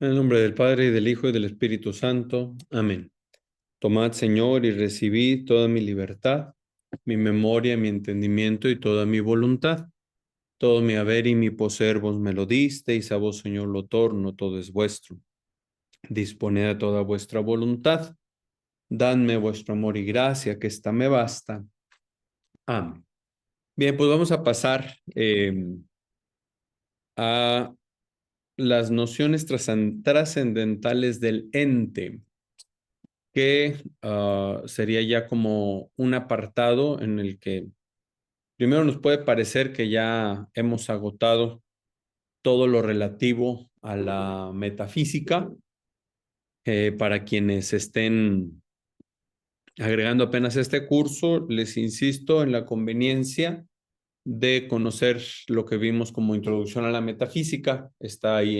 En el nombre del Padre, y del Hijo, y del Espíritu Santo. Amén. Tomad, Señor, y recibid toda mi libertad, mi memoria, mi entendimiento y toda mi voluntad. Todo mi haber y mi poseer vos me lo disteis, a vos, Señor, lo torno, todo es vuestro. Disponed a toda vuestra voluntad. Dadme vuestro amor y gracia, que ésta me basta. Amén. Bien, pues vamos a pasar a las nociones trascendentales del ente, que sería ya como un apartado en el que primero nos puede parecer que ya hemos agotado todo lo relativo a la metafísica. Para quienes estén agregando apenas este curso, les insisto en la conveniencia de conocer lo que vimos como introducción a la metafísica. Está ahí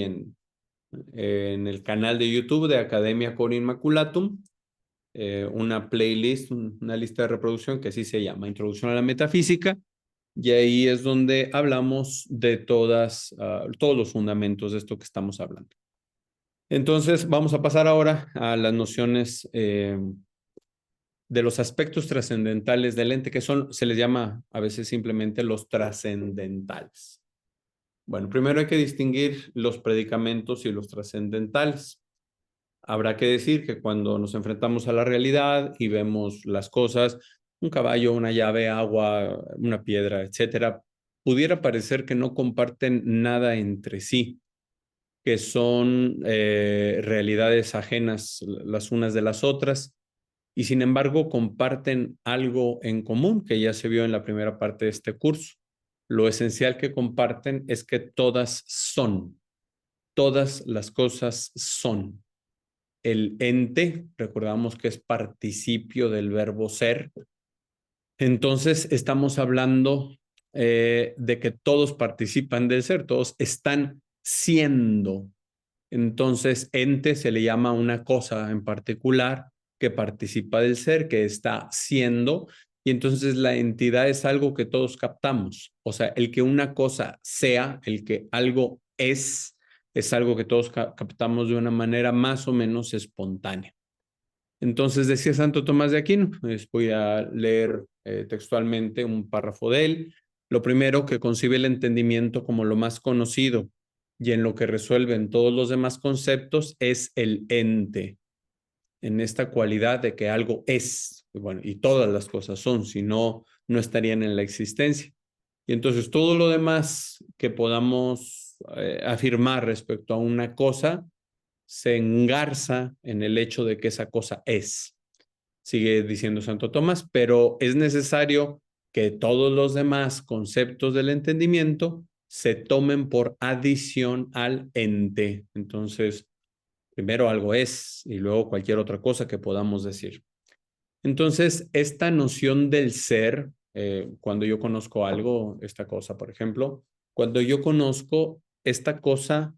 en el canal de YouTube de Academia Cor Immaculatum. Una playlist, una lista de reproducción que así se llama, Introducción a la Metafísica, y ahí es donde hablamos de todos los fundamentos de esto que estamos hablando. Entonces, vamos a pasar ahora a las nociones de los aspectos trascendentales del ente, que se les llama a veces simplemente los trascendentales. Bueno, primero hay que distinguir los predicamentos y los trascendentales. Habrá que decir que cuando nos enfrentamos a la realidad y vemos las cosas, un caballo, una llave, agua, una piedra, etcétera, pudiera parecer que no comparten nada entre sí, que son realidades ajenas las unas de las otras, y sin embargo comparten algo en común que ya se vio en la primera parte de este curso. Lo esencial que comparten es que todas las cosas son. El ente, recordamos que es participio del verbo ser. Entonces, estamos hablando de que todos participan del ser, todos están siendo. Entonces, ente se le llama a una cosa en particular que participa del ser, que está siendo, y entonces la entidad es algo que todos captamos. O sea, el que una cosa sea, el que algo es algo que todos captamos de una manera más o menos espontánea. Entonces decía Santo Tomás de Aquino, voy a leer textualmente un párrafo de él. Lo primero, que concibe el entendimiento como lo más conocido y en lo que resuelven todos los demás conceptos, es el ente, en esta cualidad de que algo es, bueno, y todas las cosas son, si no, no estarían en la existencia. Y entonces todo lo demás que podamos afirmar respecto a una cosa se engarza en el hecho de que esa cosa es. Sigue diciendo Santo Tomás, pero es necesario que todos los demás conceptos del entendimiento se tomen por adición al ente. Entonces, primero algo es y luego cualquier otra cosa que podamos decir. Entonces, esta noción del ser, cuando yo conozco algo, esta cosa, por ejemplo, cuando yo conozco esta cosa,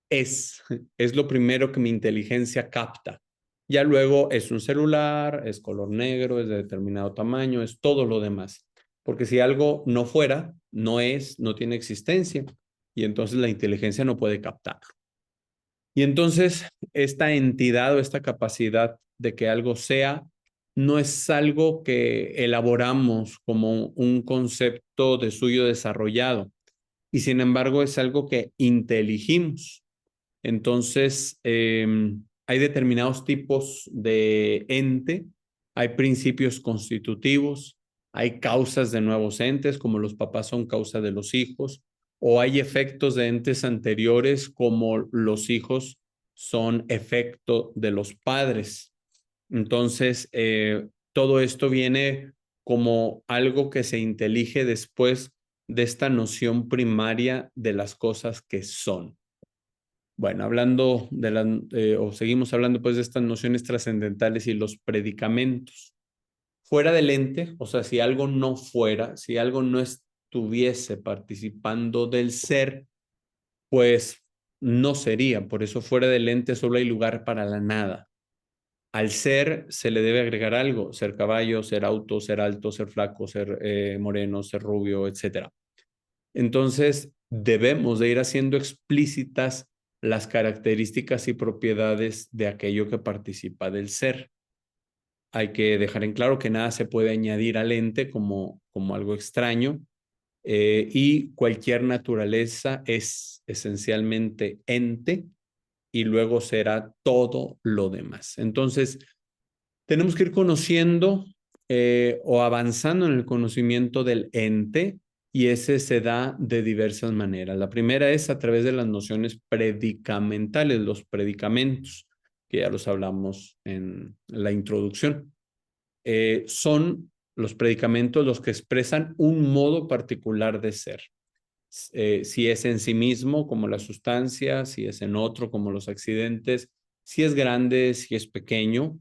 es lo primero que mi inteligencia capta. Ya luego es un celular, es color negro, es de determinado tamaño, es todo lo demás. Porque si algo no fuera, no es, no tiene existencia, y entonces la inteligencia no puede captarlo. Y entonces esta entidad o esta capacidad de que algo sea no es algo que elaboramos como un concepto de suyo desarrollado, y sin embargo es algo que inteligimos. Entonces, hay determinados tipos de ente, hay principios constitutivos, hay causas de nuevos entes, como los papás son causa de los hijos, o hay efectos de entes anteriores, como los hijos son efecto de los padres. Entonces, todo esto viene como algo que se intelige después de esta noción primaria de las cosas que son. Bueno, hablando o seguimos hablando pues de estas nociones trascendentales y los predicamentos. Fuera del ente, o sea, si algo no fuera, si algo no estuviese participando del ser, pues no sería. Por eso fuera del ente solo hay lugar para la nada. Al ser se le debe agregar algo: ser caballo, ser auto, ser alto, ser flaco, ser moreno, ser rubio, etcétera. Entonces, debemos de ir haciendo explícitas las características y propiedades de aquello que participa del ser. Hay que dejar en claro que nada se puede añadir al ente como algo extraño, y cualquier naturaleza es esencialmente ente y luego será todo lo demás. Entonces, tenemos que ir conociendo o avanzando en el conocimiento del ente, y ese se da de diversas maneras. La primera es a través de las nociones predicamentales, los predicamentos, que ya los hablamos en la introducción. Son los predicamentos los que expresan un modo particular de ser. Si es en sí mismo, como la sustancia, si es en otro, como los accidentes, si es grande, si es pequeño.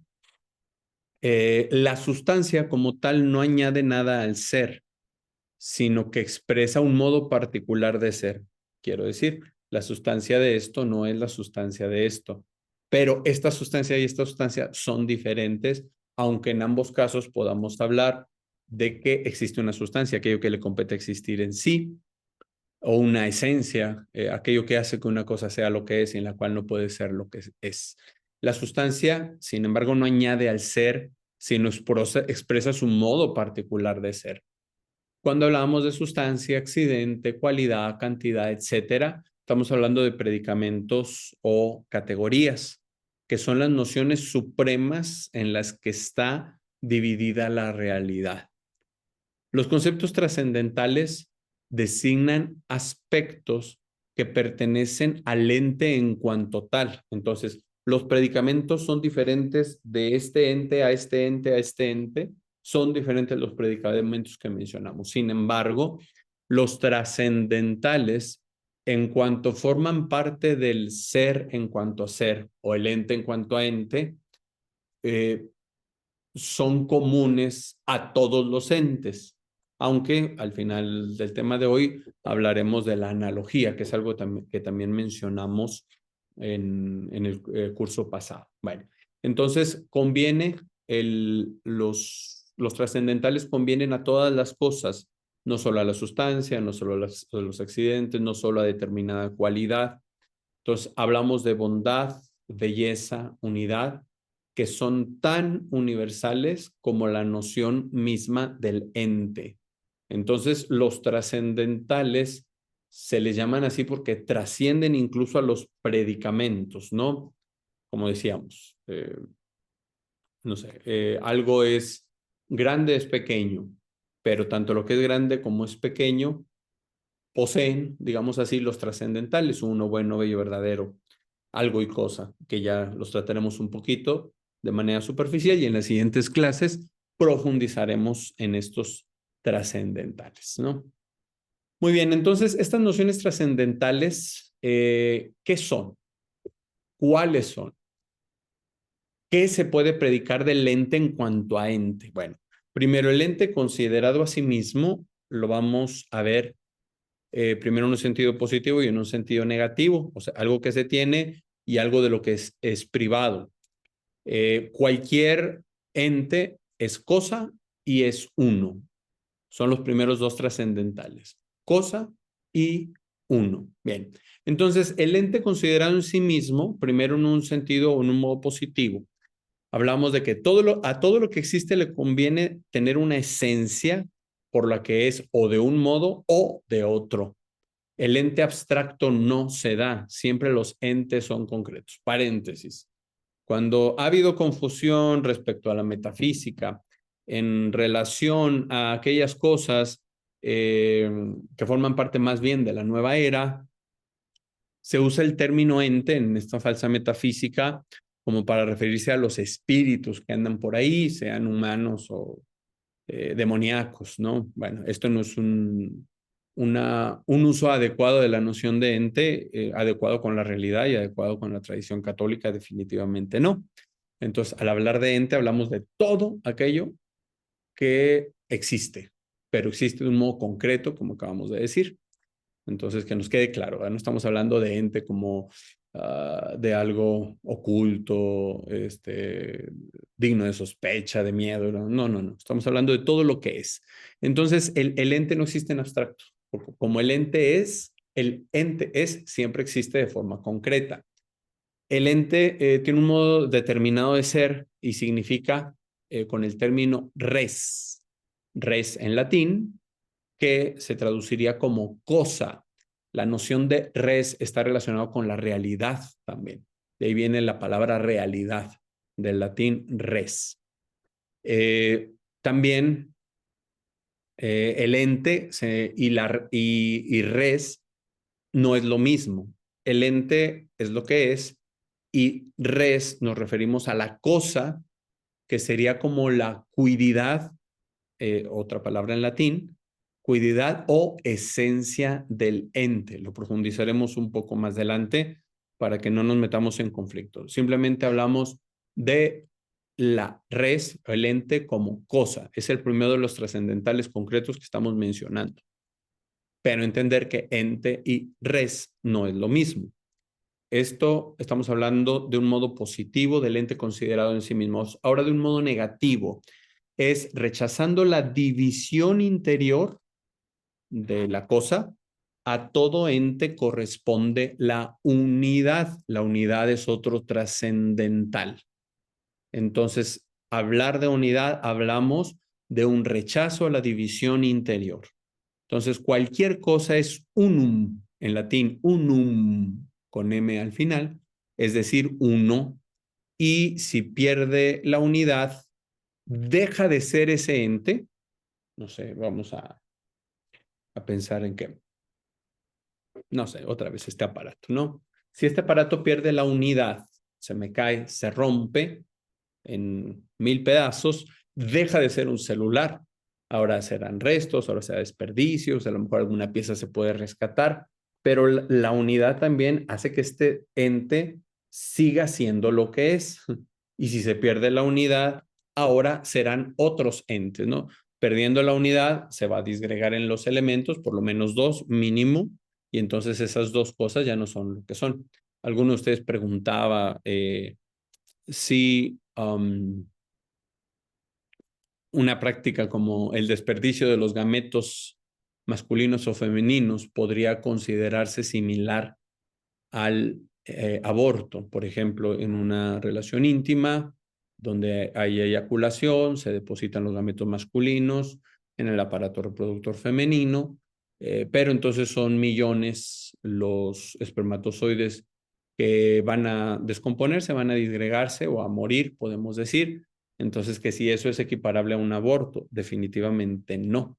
La sustancia como tal no añade nada al ser, sino que expresa un modo particular de ser. Quiero decir, la sustancia de esto no es la sustancia de esto, pero esta sustancia y esta sustancia son diferentes, aunque en ambos casos podamos hablar de que existe una sustancia, aquello que le compete existir en sí, o una esencia, aquello que hace que una cosa sea lo que es y en la cual no puede ser lo que es. La sustancia, sin embargo, no añade al ser, sino expresa su modo particular de ser. Cuando hablamos de sustancia, accidente, cualidad, cantidad, etcétera, estamos hablando de predicamentos o categorías, que son las nociones supremas en las que está dividida la realidad. Los conceptos trascendentales designan aspectos que pertenecen al ente en cuanto tal. Entonces, los predicamentos son diferentes de este ente a este ente a este ente. Son diferentes los predicamentos que mencionamos. Sin embargo, los trascendentales, en cuanto forman parte del ser en cuanto a ser o el ente en cuanto a ente, eh, son comunes a todos los entes, aunque al final del tema de hoy hablaremos de la analogía, que es algo que también mencionamos en el curso pasado. Bueno, entonces conviene, los trascendentales convienen a todas las cosas, no solo a la sustancia, no solo a los accidentes, no solo a determinada cualidad. Entonces hablamos de bondad, belleza, unidad, que son tan universales como la noción misma del ente. Entonces, los trascendentales se les llaman así porque trascienden incluso a los predicamentos, ¿no? Como decíamos, no sé, algo es grande, es pequeño, pero tanto lo que es grande como es pequeño poseen, digamos así, los trascendentales, uno, bueno, bello, verdadero, algo y cosa, que ya los trataremos un poquito de manera superficial y en las siguientes clases profundizaremos en estos trascendentales, ¿no? Muy bien, entonces, estas nociones trascendentales, ¿qué son? ¿Cuáles son? ¿Qué se puede predicar del ente en cuanto a ente? Bueno, primero, el ente considerado a sí mismo lo vamos a ver primero en un sentido positivo y en un sentido negativo, o sea, algo que se tiene y algo de lo que es privado. Cualquier ente es cosa y es uno. Son los primeros dos trascendentales. Cosa y uno. Bien. Entonces, el ente considerado en sí mismo, primero en un sentido o en un modo positivo, hablamos de que a todo lo que existe le conviene tener una esencia por la que es o de un modo o de otro. El ente abstracto no se da, siempre los entes son concretos. Paréntesis. Cuando ha habido confusión respecto a la metafísica en relación a aquellas cosas que forman parte más bien de la nueva era, se usa el término ente en esta falsa metafísica como para referirse a los espíritus que andan por ahí, sean humanos o demoníacos, ¿no? Bueno, esto no es un uso adecuado de la noción de ente, adecuado con la realidad y adecuado con la tradición católica, definitivamente no. Entonces, al hablar de ente, hablamos de todo aquello que existe, pero existe de un modo concreto, como acabamos de decir. Entonces, que nos quede claro, ¿verdad? No estamos hablando de ente como de algo oculto, digno de sospecha, de miedo. No, no, no, no. Estamos hablando de todo lo que es. Entonces, el ente no existe en abstracto. Como el ente es, el ente es siempre existe de forma concreta. El ente tiene un modo determinado de ser y significa con el término res. Res en latín, que se traduciría como cosa. La noción de res está relacionada con la realidad también. De ahí viene la palabra realidad, del latín res. También el ente y res no es lo mismo. El ente es lo que es y res nos referimos a la cosa, que sería como la cuididad, otra palabra en latín, cuididad o esencia del ente. Lo profundizaremos un poco más adelante para que no nos metamos en conflicto. Simplemente hablamos de la res, el ente como cosa. Es el primero de los trascendentales concretos que estamos mencionando. Pero entender que ente y res no es lo mismo. Esto estamos hablando de un modo positivo del ente considerado en sí mismo. Ahora de un modo negativo es rechazando la división interior de la cosa. A todo ente corresponde la unidad. La unidad es otro trascendental. Entonces, hablar de unidad, hablamos de un rechazo a la división interior. Entonces, cualquier cosa es unum, en latín, unum, con M al final, es decir, uno. Y si pierde la unidad, deja de ser ese ente. No sé, vamos a pensar en qué. No sé, otra vez este aparato, ¿no? Si este aparato pierde la unidad, se me cae, se rompe en 1000 pedazos, deja de ser un celular. Ahora serán restos, ahora será desperdicios, a lo mejor alguna pieza se puede rescatar, pero la unidad también hace que este ente siga siendo lo que es. Y si se pierde la unidad, ahora serán otros entes, ¿no? Perdiendo la unidad, se va a disgregar en los elementos, por lo menos dos mínimo, y entonces esas dos cosas ya no son lo que son. Alguno de ustedes preguntaba si una práctica como el desperdicio de los gametos masculinos o femeninos podría considerarse similar al aborto, por ejemplo, en una relación íntima donde hay eyaculación, se depositan los gametos masculinos en el aparato reproductor femenino, pero entonces son millones los espermatozoides que van a descomponerse, van a disgregarse o a morir, podemos decir. Entonces, que si eso es equiparable a un aborto, definitivamente no.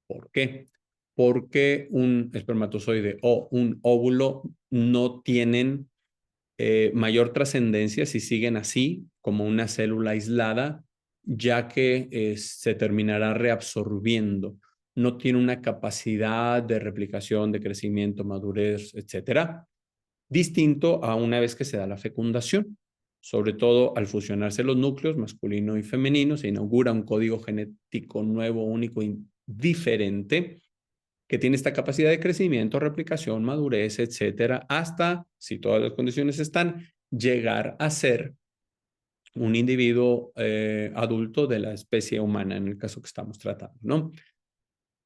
¿Por qué? Porque un espermatozoide o un óvulo no tienen mayor trascendencia si siguen así, como una célula aislada, ya que se terminará reabsorbiendo. No tiene una capacidad de replicación, de crecimiento, madurez, etcétera, distinto a una vez que se da la fecundación. Sobre todo al fusionarse los núcleos masculino y femenino, se inaugura un código genético nuevo, único y diferente, que tiene esta capacidad de crecimiento, replicación, madurez, etcétera, hasta, si todas las condiciones están, llegar a ser un individuo adulto de la especie humana, en el caso que estamos tratando, ¿no?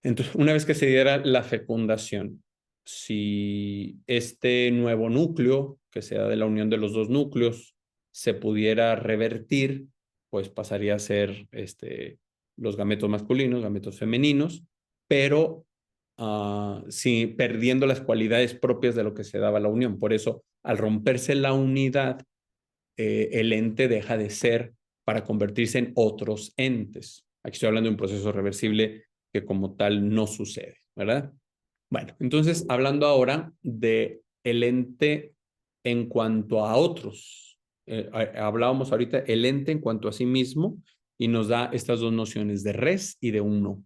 Entonces, una vez que se diera la fecundación, si este nuevo núcleo, que sea de la unión de los dos núcleos, se pudiera revertir, pues pasaría a ser los gametos masculinos, gametos femeninos, pero sí, perdiendo las cualidades propias de lo que se daba la unión. Por eso, al romperse la unidad, el ente deja de ser para convertirse en otros entes. Aquí estoy hablando de un proceso reversible que como tal no sucede, ¿verdad? Bueno, entonces hablando ahora de el ente en cuanto a otros. Hablábamos ahorita el ente en cuanto a sí mismo y nos da estas dos nociones de res y de uno.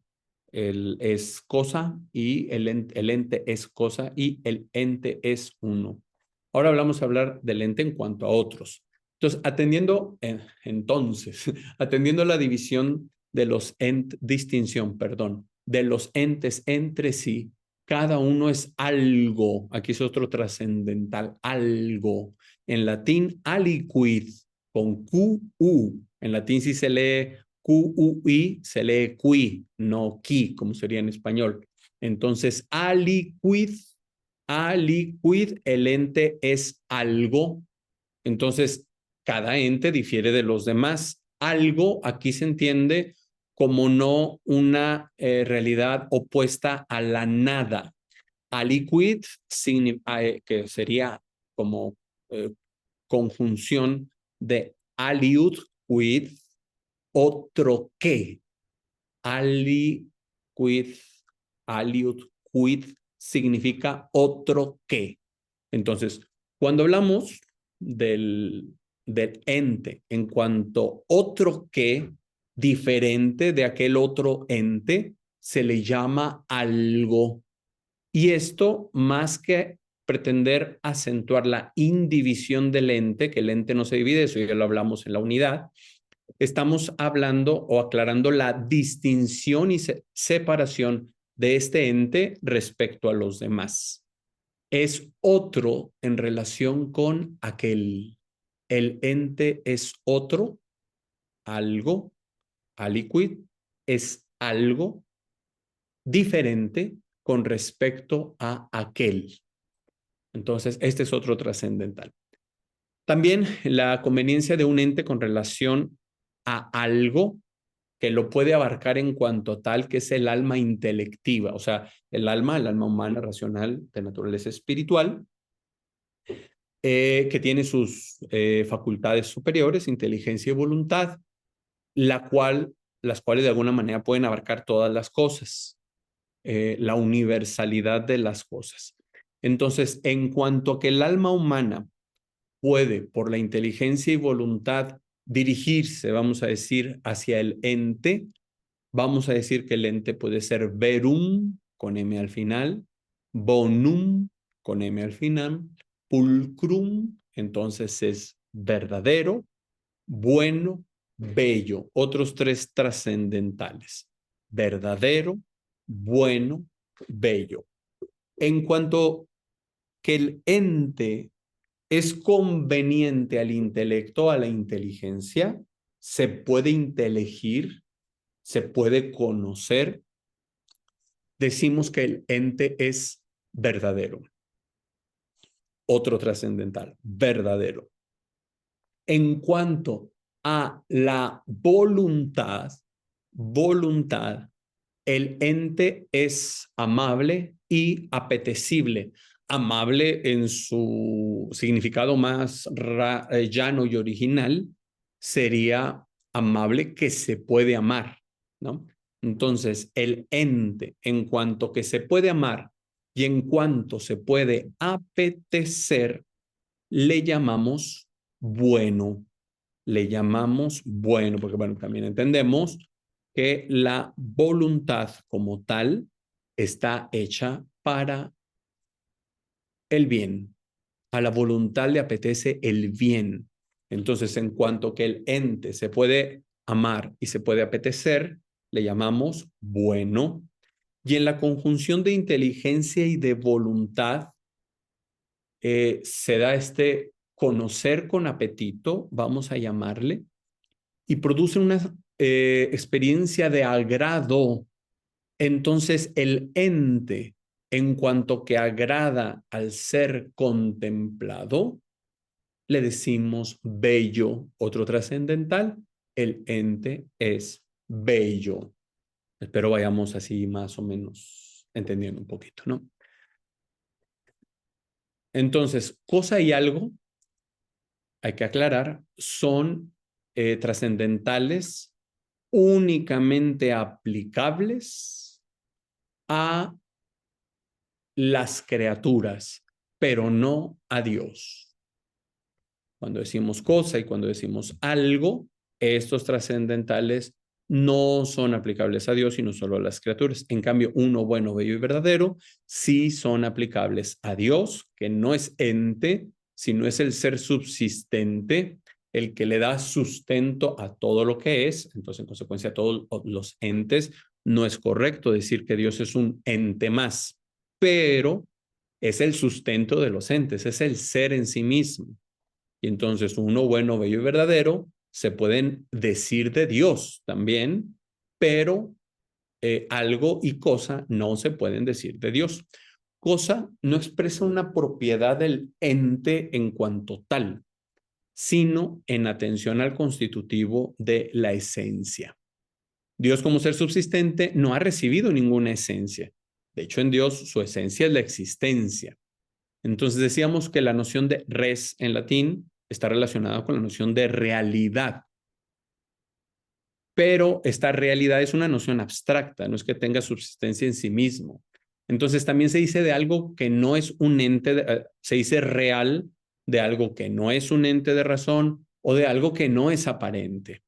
El es cosa y el ente es cosa y el ente es uno. Ahora hablamos a hablar del ente en cuanto a otros. Entonces, atendiendo la división de los distinción, perdón, de los entes entre sí, cada uno es algo. Aquí es otro trascendental, algo. En latín, aliquid, con QU. En latín si se lee QUI, se lee qui, no qui, como sería en español. Entonces, aliquid, aliquid, el ente es algo. Entonces, cada ente difiere de los demás. Algo aquí se entiende como no una realidad opuesta a la nada. Aliquid, que sería como eh, conjunción de aliud, quid, otro que. Aliquid, aliud, quid significa otro que. Entonces, cuando hablamos del ente en cuanto otro que, diferente de aquel otro ente, se le llama algo. Y esto, más que pretender acentuar la indivisión del ente, que el ente no se divide, eso ya lo hablamos en la unidad, estamos hablando o aclarando la distinción y separación de este ente respecto a los demás. Es otro en relación con aquel. El ente es otro, algo, aliquid, es algo diferente con respecto a aquel. Entonces, este es otro trascendental. También la conveniencia de un ente con relación a algo que lo puede abarcar en cuanto tal, que es el alma intelectiva, o sea, el alma humana racional de naturaleza espiritual, que tiene sus facultades superiores, inteligencia y voluntad, las cuales de alguna manera pueden abarcar todas las cosas, la universalidad de las cosas. Entonces, en cuanto a que el alma humana puede, por la inteligencia y voluntad, dirigirse, vamos a decir, hacia el ente, vamos a decir que el ente puede ser verum, con M al final, bonum, con M al final, pulcrum, entonces es verdadero, bueno, bello. Otros tres trascendentales. Verdadero, bueno, bello. En cuanto que el ente es conveniente al intelecto, a la inteligencia, se puede inteligir, se puede conocer, decimos que el ente es verdadero. Otro trascendental, verdadero. En cuanto a la voluntad, el ente es amable y apetecible. Amable en su significado más llano y original sería amable que se puede amar, ¿no? Entonces, el ente, en cuanto que se puede amar y en cuanto se puede apetecer, le llamamos bueno. Le llamamos bueno, porque bueno, también entendemos que la voluntad como tal está hecha para el bien. A la voluntad le apetece el bien. Entonces, en cuanto que el ente se puede amar y se puede apetecer, le llamamos bueno. Y en la conjunción de inteligencia y de voluntad, se da este conocer con apetito, vamos a llamarle, y produce una experiencia de agrado. Entonces el ente, en cuanto que agrada al ser contemplado, le decimos bello. Otro trascendental, el ente es bello. Espero vayamos así más o menos entendiendo un poquito, ¿no? Entonces, cosa y algo, hay que aclarar, son trascendentales únicamente aplicables a las criaturas, pero no a Dios. Cuando decimos cosa y cuando decimos algo, estos trascendentales no son aplicables a Dios, sino solo a las criaturas. En cambio, uno bueno, bello y verdadero sí son aplicables a Dios, que no es ente, sino es el ser subsistente, el que le da sustento a todo lo que es. Entonces, en consecuencia, a todos los entes, no es correcto decir que Dios es un ente más, pero es el sustento de los entes, es el ser en sí mismo. Y entonces uno bueno, bello y verdadero se pueden decir de Dios también, pero algo y cosa no se pueden decir de Dios. cosa no expresa una propiedad del ente en cuanto tal, sino en atención al constitutivo de la esencia. Dios como ser subsistente no ha recibido ninguna esencia. De hecho, en Dios su esencia es la existencia. Entonces decíamos que la noción de res en latín está relacionada con la noción de realidad. Pero esta realidad es una noción abstracta, no es que tenga subsistencia en sí mismo. Entonces también se dice de algo que no es un ente, se dice real de algo que no es un ente de razón o de algo que no es aparente.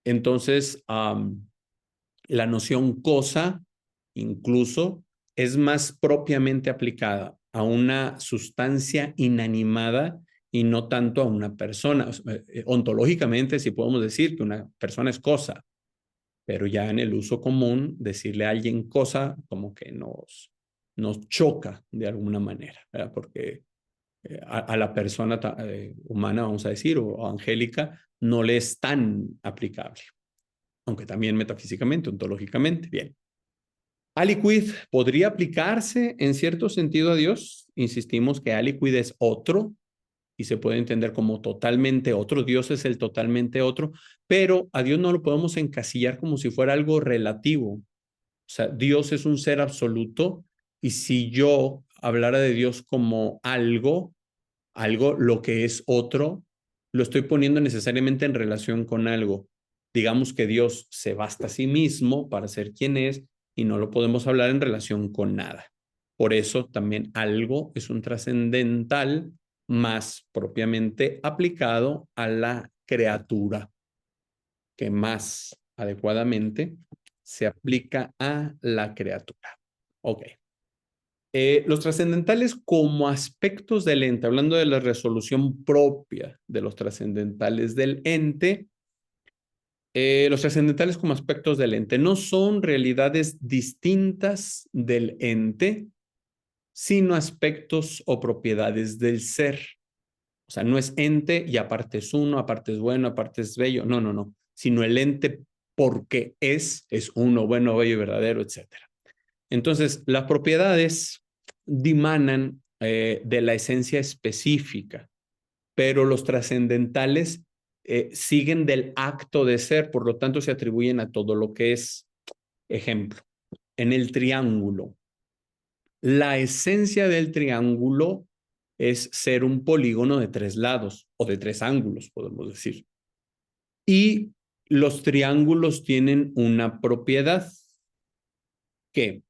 Entonces, la noción cosa incluso es más propiamente aplicada a una sustancia inanimada y no tanto a una persona. Ontológicamente, sí podemos decir que una persona es cosa, pero ya en el uso común, decirle a alguien cosa como que nos choca de alguna manera, ¿verdad? Porque a la persona humana, vamos a decir, o angélica, no le es tan aplicable, aunque también metafísicamente, ontológicamente. Bien. Aliquid podría aplicarse en cierto sentido a Dios. Insistimos que Aliquid es otro y se puede entender como totalmente otro. Dios es el totalmente otro, pero a Dios no lo podemos encasillar como si fuera algo relativo. O sea, Dios es un ser absoluto y si yo hablara de Dios como algo, lo que es otro, lo estoy poniendo necesariamente en relación con algo. Digamos que Dios se basta a sí mismo para ser quien es y no lo podemos hablar en relación con nada. Por eso también algo es un trascendental más propiamente aplicado a la criatura, que más adecuadamente se aplica a la criatura. Ok. Los trascendentales como aspectos del ente, hablando de la resolución propia de los trascendentales del ente, los trascendentales como aspectos del ente no son realidades distintas del ente, sino aspectos o propiedades del ser. O sea, no es ente y aparte es uno, aparte es bueno, aparte es bello. No, no, no. Sino el ente porque es uno, bueno, bello y verdadero, etcétera. Entonces, las propiedades dimanan de la esencia específica, pero los trascendentales siguen del acto de ser, por lo tanto se atribuyen a todo lo que es. Ejemplo, en el triángulo. La esencia del triángulo es ser un polígono de 3 lados o de 3 ángulos, podemos decir. Y los triángulos tienen una propiedad que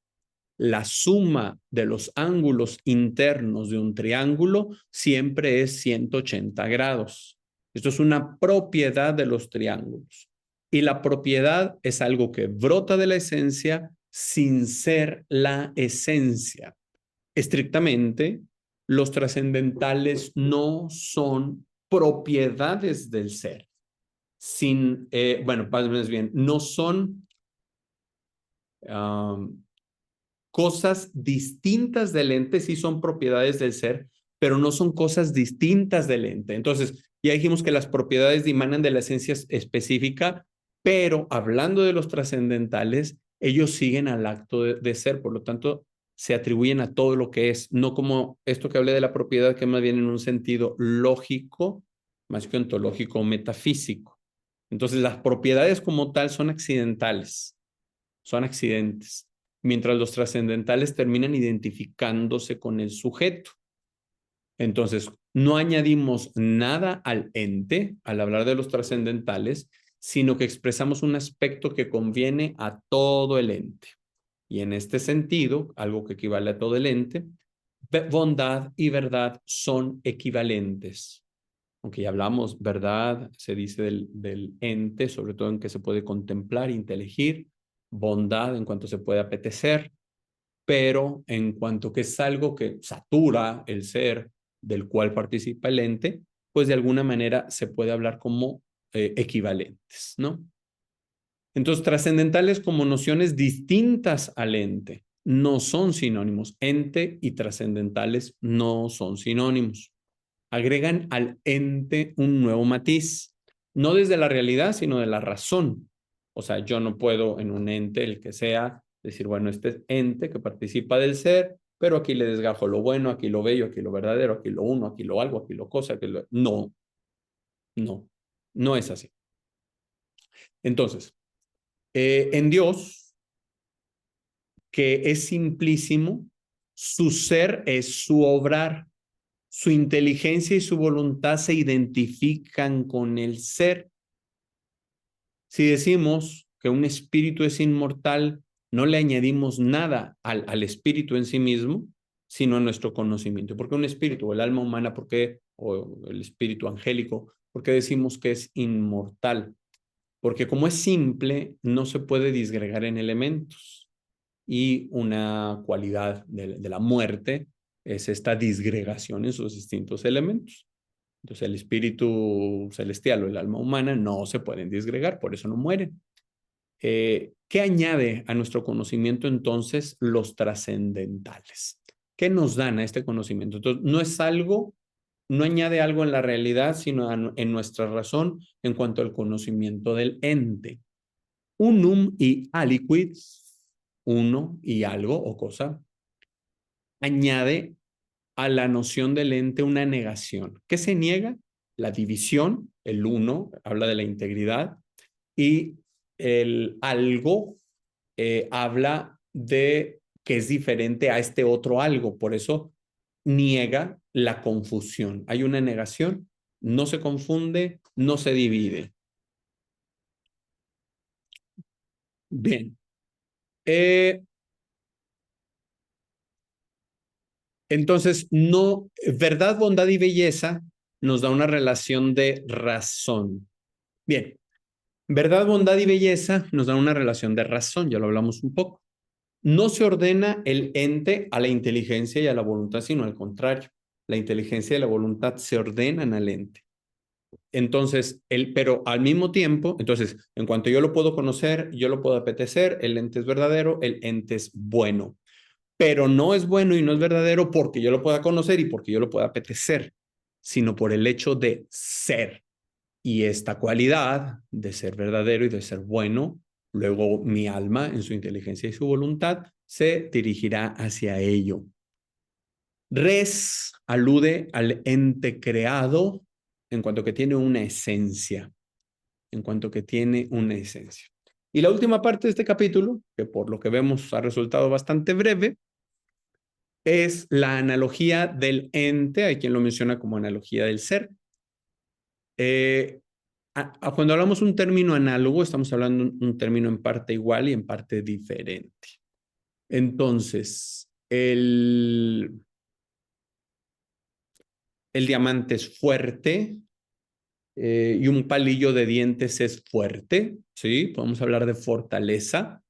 la suma de los ángulos internos de un triángulo siempre es 180 grados. Esto es una propiedad de los triángulos. Y la propiedad es algo que brota de la esencia sin ser la esencia. Estrictamente, los trascendentales no son propiedades del ser. Bueno, más bien, no son cosas distintas del ente, sí son propiedades del ser, pero no son cosas distintas del ente. Entonces, ya dijimos que las propiedades dimanan de la esencia específica, pero hablando de los trascendentales, ellos siguen al acto de ser, por lo tanto, se atribuyen a todo lo que es, no como esto que hablé de la propiedad, que más bien en un sentido lógico, más que ontológico o metafísico. Entonces, las propiedades como tal son accidentales, son accidentes, mientras los trascendentales terminan identificándose con el sujeto. Entonces, no añadimos nada al ente al hablar de los trascendentales, sino que expresamos un aspecto que conviene a todo el ente. Y en este sentido, algo que equivale a todo el ente, bondad y verdad son equivalentes. Aunque ya hablamos, verdad se dice del ente, sobre todo en que se puede contemplar, inteligir, bondad en cuanto se puede apetecer, pero en cuanto que es algo que satura el ser del cual participa el ente, pues de alguna manera se puede hablar como equivalentes, ¿no? Entonces, trascendentales como nociones distintas al ente, no son sinónimos. Ente y trascendentales no son sinónimos. Agregan al ente un nuevo matiz, no desde la realidad, sino de la razón. O sea, yo no puedo en un ente, el que sea, decir, bueno, este ente que participa del ser, pero aquí le desgajo lo bueno, aquí lo bello, aquí lo verdadero, aquí lo uno, aquí lo algo, aquí lo cosa, aquí lo... No, no, no es así. Entonces, en Dios, que es simplísimo, su ser es su obrar, su inteligencia y su voluntad se identifican con el ser. Si decimos que un espíritu es inmortal, no le añadimos nada al espíritu en sí mismo, sino a nuestro conocimiento. ¿Por qué un espíritu, o el alma humana, por qué, o el espíritu angélico, por qué decimos que es inmortal? Porque como es simple, no se puede disgregar en elementos. Y una cualidad de la muerte es esta disgregación en sus distintos elementos. Entonces el espíritu celestial o el alma humana no se pueden disgregar, por eso no mueren. ¿Qué añade a nuestro conocimiento entonces los trascendentales? ¿Qué nos dan a este conocimiento? Entonces, no es algo, no añade algo en la realidad, sino en nuestra razón en cuanto al conocimiento del ente. Unum y aliquid, uno y algo o cosa, añade a la noción del ente una negación. ¿Qué se niega? La división, el uno, habla de la integridad, y el algo habla de que es diferente a este otro algo. Por eso niega la confusión. Hay una negación, no se confunde, no se divide. Bien. Entonces, no, verdad, bondad y belleza nos da una relación de razón. Bien, verdad, bondad y belleza nos dan una relación de razón, ya lo hablamos un poco. No se ordena el ente a la inteligencia y a la voluntad, sino al contrario. La inteligencia y la voluntad se ordenan al ente. Entonces, pero al mismo tiempo, entonces, en cuanto yo lo puedo conocer, yo lo puedo apetecer, el ente es verdadero, el ente es bueno. Pero no es bueno y no es verdadero porque yo lo pueda conocer y porque yo lo pueda apetecer, sino por el hecho de ser. Y esta cualidad de ser verdadero y de ser bueno, luego mi alma en su inteligencia y su voluntad se dirigirá hacia ello. Res alude al ente creado en cuanto que tiene una esencia, en cuanto que tiene una esencia. Y la última parte de este capítulo, que por lo que vemos ha resultado bastante breve, es la analogía del ente, hay quien lo menciona como analogía del ser. Eh, Cuando hablamos un término análogo, estamos hablando un término en parte igual y en parte diferente. Entonces, el diamante es fuerte y un palillo de dientes es fuerte, ¿sí? Podemos hablar de fortaleza.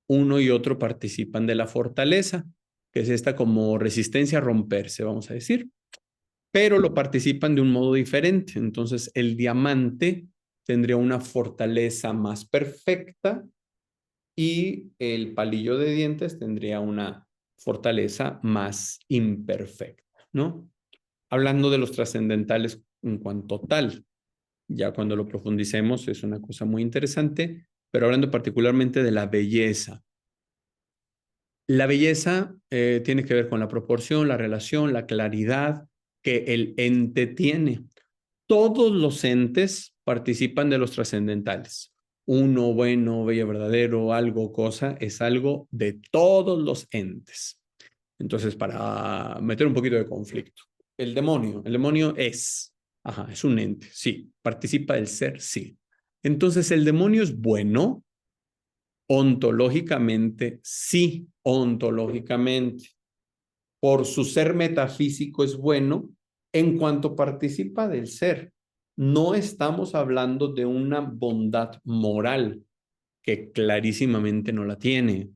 Uno y otro participan de la fortaleza, que es esta como resistencia a romperse, vamos a decir, pero lo participan de un modo diferente. Entonces, el diamante tendría una fortaleza más perfecta y el palillo de dientes tendría una fortaleza más imperfecta, ¿no? Hablando de los trascendentales en cuanto tal, ya cuando lo profundicemos es una cosa muy interesante, pero hablando particularmente de la belleza. La belleza tiene que ver con la proporción, la relación, la claridad que el ente tiene. Todos los entes participan de los trascendentales. Uno, bueno, bello, verdadero, algo, cosa, es algo de todos los entes. Entonces, para meter un poquito de conflicto, el demonio es, ajá, es un ente, sí, participa del ser, sí. Entonces, ¿el demonio es bueno? Ontológicamente, sí, ontológicamente. Por su ser metafísico es bueno en cuanto participa del ser. No estamos hablando de una bondad moral que clarísimamente no la tiene.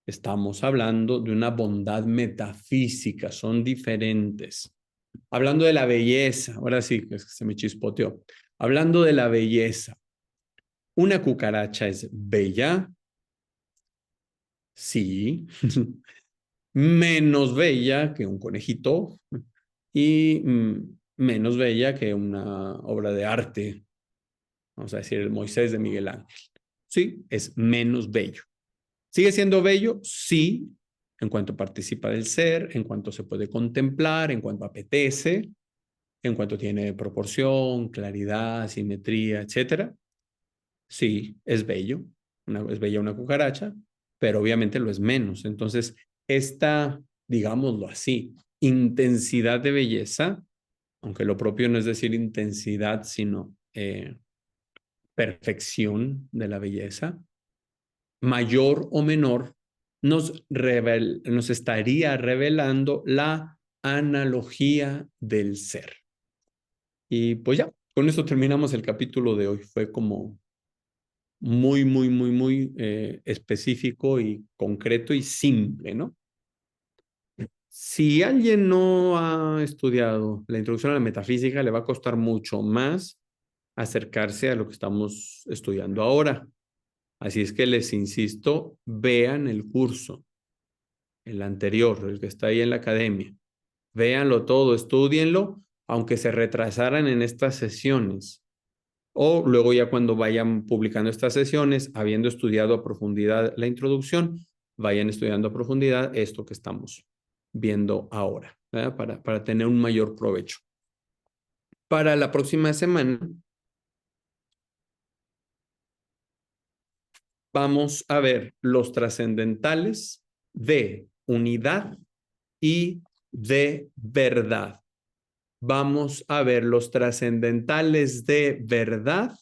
Estamos hablando de una bondad metafísica, son diferentes. Hablando de la belleza, ahora sí que se me chispoteó. Hablando de la belleza, ¿una cucaracha es bella? Sí. Menos bella que un conejito y menos bella que una obra de arte, vamos a decir el Moisés de Miguel Ángel. Sí, es menos bello. ¿Sigue siendo bello? Sí, en cuanto participa del ser, en cuanto se puede contemplar, en cuanto apetece, en cuanto tiene proporción, claridad, simetría, etcétera. Sí, es bello, es bella una cucaracha, pero obviamente lo es menos. Entonces, esta, digámoslo así, intensidad de belleza, aunque lo propio no es decir intensidad, sino perfección de la belleza, mayor o menor, nos estaría revelando la analogía del ser. Y pues ya, con esto terminamos el capítulo de hoy. Fue como muy específico y concreto y simple, ¿no? Si alguien no ha estudiado la introducción a la metafísica, le va a costar mucho más acercarse a lo que estamos estudiando ahora. Así es que les insisto, vean el curso, el anterior, el que está ahí en la academia. Véanlo todo, estudienlo, aunque se retrasaran en estas sesiones. O luego ya cuando vayan publicando estas sesiones, habiendo estudiado a profundidad la introducción, vayan estudiando a profundidad esto que estamos viendo ahora, ¿verdad? Para tener un mayor provecho. Para la próxima semana vamos a ver los trascendentales de unidad y de verdad. Vamos a ver los trascendentales de verdad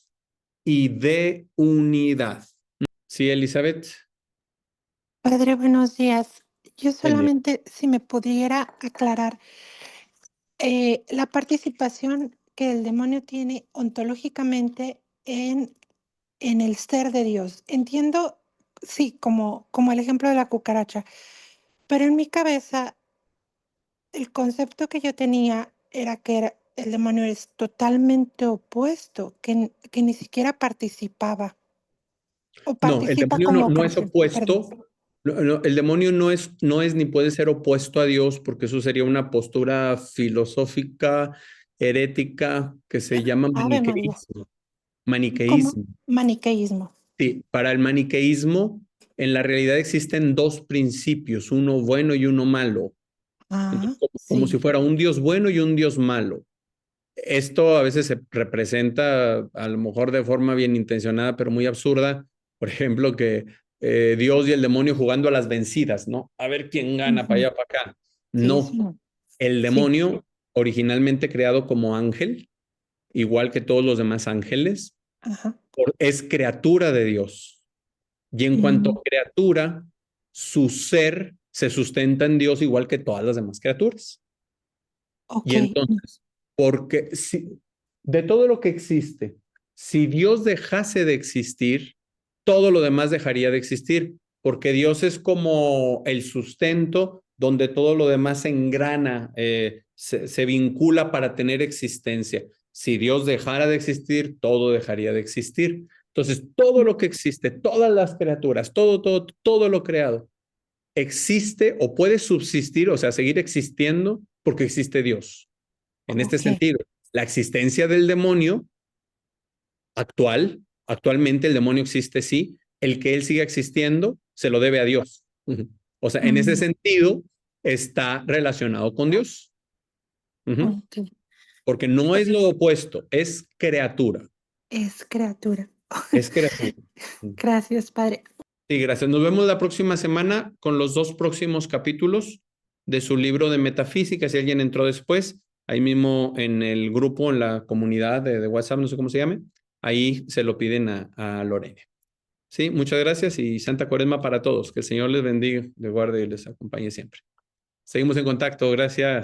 y de unidad. Sí, Elizabeth. Padre, buenos días. Yo Bendiga. solamente, si me pudiera aclarar, la participación que el demonio tiene ontológicamente en el ser de Dios. Entiendo, sí, como el ejemplo de la cucaracha, pero en mi cabeza el concepto que yo tenía era que el demonio es totalmente opuesto, que ni siquiera participaba o No, el participa demonio como no es creación. Perdón. opuesto. El demonio no es ni puede ser opuesto a Dios porque eso sería una postura filosófica, herética, que se llama Ave María. maniqueísmo. Como Maniqueísmo. maniqueísmo. Sí, para el maniqueísmo, en la realidad existen dos principios, uno bueno y uno malo. Ah, Entonces, como si sí. fuera un Dios bueno y un Dios malo. Esto a veces se representa, a lo mejor de forma bien intencionada, pero muy absurda. Por ejemplo, que Dios y el demonio jugando a las vencidas, ¿no? A ver quién gana para Ujú. allá, para acá. Sí, eso No, no. el Sí. demonio, originalmente creado como ángel, igual que todos los demás ángeles, Ajá. es criatura de Dios. Y en cuanto Mm, a criatura, su ser se sustenta en Dios igual que todas las demás criaturas. ok. Y entonces, porque si, de todo lo que existe, si Dios dejase de existir, todo lo demás dejaría de existir, porque Dios es como el sustento donde todo lo demás se engrana, se vincula para tener existencia. Si Dios dejara de existir, todo dejaría de existir. Entonces, todo lo que existe, todas las criaturas, todo lo creado, existe o puede subsistir, o sea, seguir existiendo porque existe Dios. En este Ok. sentido, la existencia del demonio actualmente el demonio existe, sí, el que él siga existiendo se lo debe a Dios. O sea, en ese Mm, sentido está relacionado con Dios, ok. porque no es lo opuesto, es criatura, Es criatura. es criatura. Gracias, Padre. Sí, gracias. Nos vemos la próxima semana con los dos próximos capítulos de su libro de metafísica. Si alguien entró después, ahí mismo en el grupo, en la comunidad de WhatsApp, no sé cómo se llame, ahí se lo piden a Lorena. Sí, muchas gracias y Santa Cuaresma para todos. Que el Señor les bendiga, les guarde y les acompañe siempre. Seguimos en contacto. Gracias.